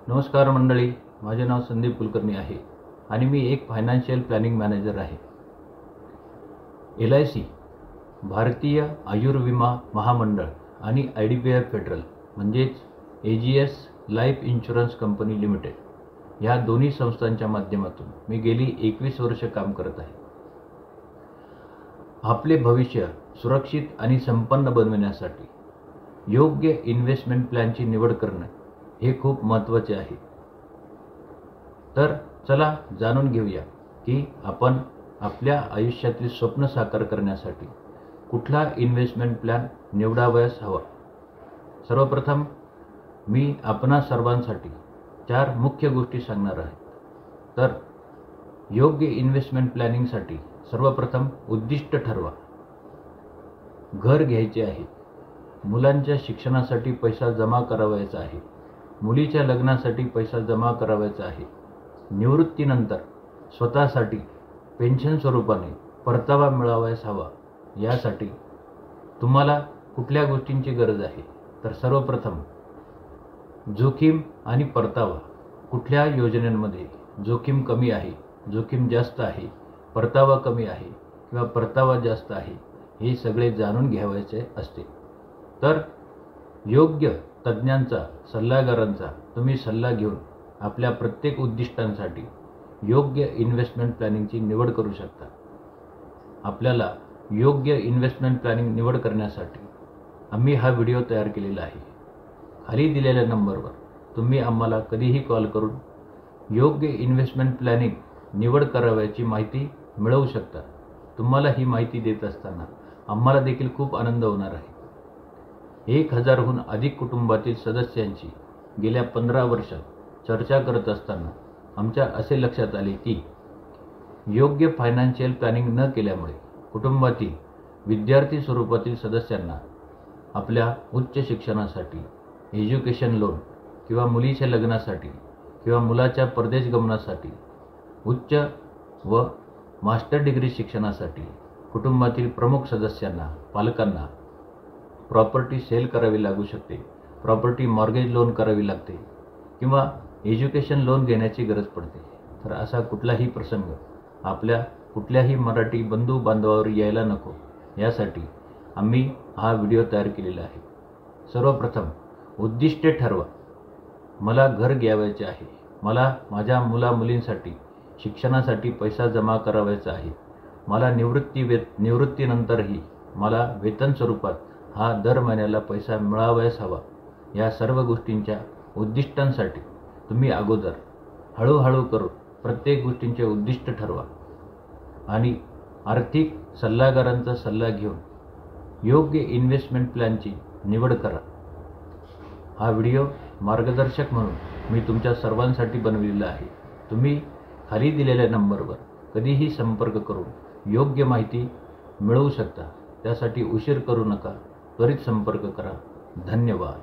नमस्कार मंडळी, माझे नाव संदीप कुलकर्णी आहे आणि मी एक फायनान्शियल प्लॅनिंग मॅनेजर आहे. LIC भारतीय आयुर्विमा महामंडळ आणि IDBI फेडरल म्हणजेच AGS life insurance company limited या दोन्ही संस्थांच्या माध्यमातून मी गेली 21 वर्ष काम करत आहे. आपले भविष्य सुरक्षित आणि संपन्न बनविण्यासाठी योग्य इन्व्हेस्टमेंट प्लॅनची निवड करणे हे खूप महत्त्वाचे आहे. तर चला जाणून घेऊया की आपण आपल्या आयुष्यातील स्वप्न साकार करण्यासाठी कुठला इन्व्हेस्टमेंट प्लॅन निवडावयास हवा. सर्वप्रथम मी आपणा सर्वांसाठी 4 मुख्य गोष्टी सांगणार आहे. तर योग्य इन्व्हेस्टमेंट प्लॅनिंगसाठी सर्वप्रथम उद्दिष्ट ठरवा. घर घ्यायचे आहे, मुलांच्या शिक्षणासाठी पैसा जमा करावयाचा आहे, मुलीच्या लग्नासाठी पैसा जमा करावयाचा आहे, निवृत्तीनंतर स्वतःसाठी पेन्शन स्वरूपाने परतावा मिळावयास हवा. यासाठी तुम्हाला कुठल्या गोष्टींची गरज आहे. तर सर्वप्रथम जोखीम आणि परतावा. कुठल्या योजनेमध्ये जोखीम कमी आहे, जोखीम जास्त आहे, परतावा कमी आहे किंवा परतावा जास्त आहे हे सगळे जाणून घ्यावयाचे असते. तर योग्य तज्ज्ञांचा, सल्लागारांचा तुम्ही सल्ला घेऊन आपल्या प्रत्येक उद्दिष्टांसाठी योग्य इन्व्हेस्टमेंट प्लॅनिंगची निवड करू शकता. आपल्याला योग्य इन्व्हेस्टमेंट प्लॅनिंग निवड करण्यासाठी आम्ही हा व्हिडिओ तयार केलेला आहे. खाली दिलेल्या नंबरवर तुम्ही आम्हाला कधीही कॉल करून योग्य इन्व्हेस्टमेंट प्लॅनिंग निवड करावयाची माहिती मिळवू शकता. तुम्हाला ही माहिती देत असताना आम्हाला देखील खूप आनंद होणार आहे. 1000हून अधिक कुटुंबातील सदस्यांची गेल्या 15 वर्षात चर्चा करत असताना आमच्या असे लक्षात आले की योग्य फायनान्शियल प्लॅनिंग न केल्यामुळे कुटुंबातील विद्यार्थी स्वरूपातील सदस्यांना आपल्या उच्च शिक्षणासाठी एज्युकेशन लोन किंवा मुलीच्या लग्नासाठी किंवा मुलाच्या परदेश गमनासाठी उच्च व मास्टर डिग्री शिक्षणासाठी कुटुंबातील प्रमुख सदस्यांना, पालकांना प्रॉपर्टी सेल करावी लागू शकते, प्रॉपर्टी मॉर्गेज लोन करावी लागते किंवा एज्युकेशन लोन घेण्याची गरज पडते. तर असा कुठलाही प्रसंग आपल्या कुठल्याही मराठी बंधू बांधवावर यायला नको यासाठी आम्ही हा व्हिडिओ तयार केलेला आहे. सर्वप्रथम उद्दिष्टे ठरवा. मला घर घ्यावयाचे आहे, मला माझ्या मुलींसाठी शिक्षणासाठी पैसा जमा करावयाचा आहे, मला निवृत्तीनंतरही मला वेतन स्वरूपात हा दर महिन्याला पैसा मिळावयास हवा. या सर्व गोष्टींच्या उद्दिष्टांसाठी तुम्ही अगोदर हळूहळू करून प्रत्येक गोष्टींचे उद्दिष्ट ठरवा आणि आर्थिक सल्लागारांचा सल्ला घेऊन योग्य इन्व्हेस्टमेंट प्लॅनची निवड करा. हा व्हिडिओ मार्गदर्शक म्हणून मी तुमच्या सर्वांसाठी बनविलेला आहे. तुम्ही खाली दिलेल्या नंबरवर कधीही संपर्क करून योग्य माहिती मिळवू शकता. त्यासाठी उशीर करू नका, त्वरित संपर्क करा. धन्यवाद.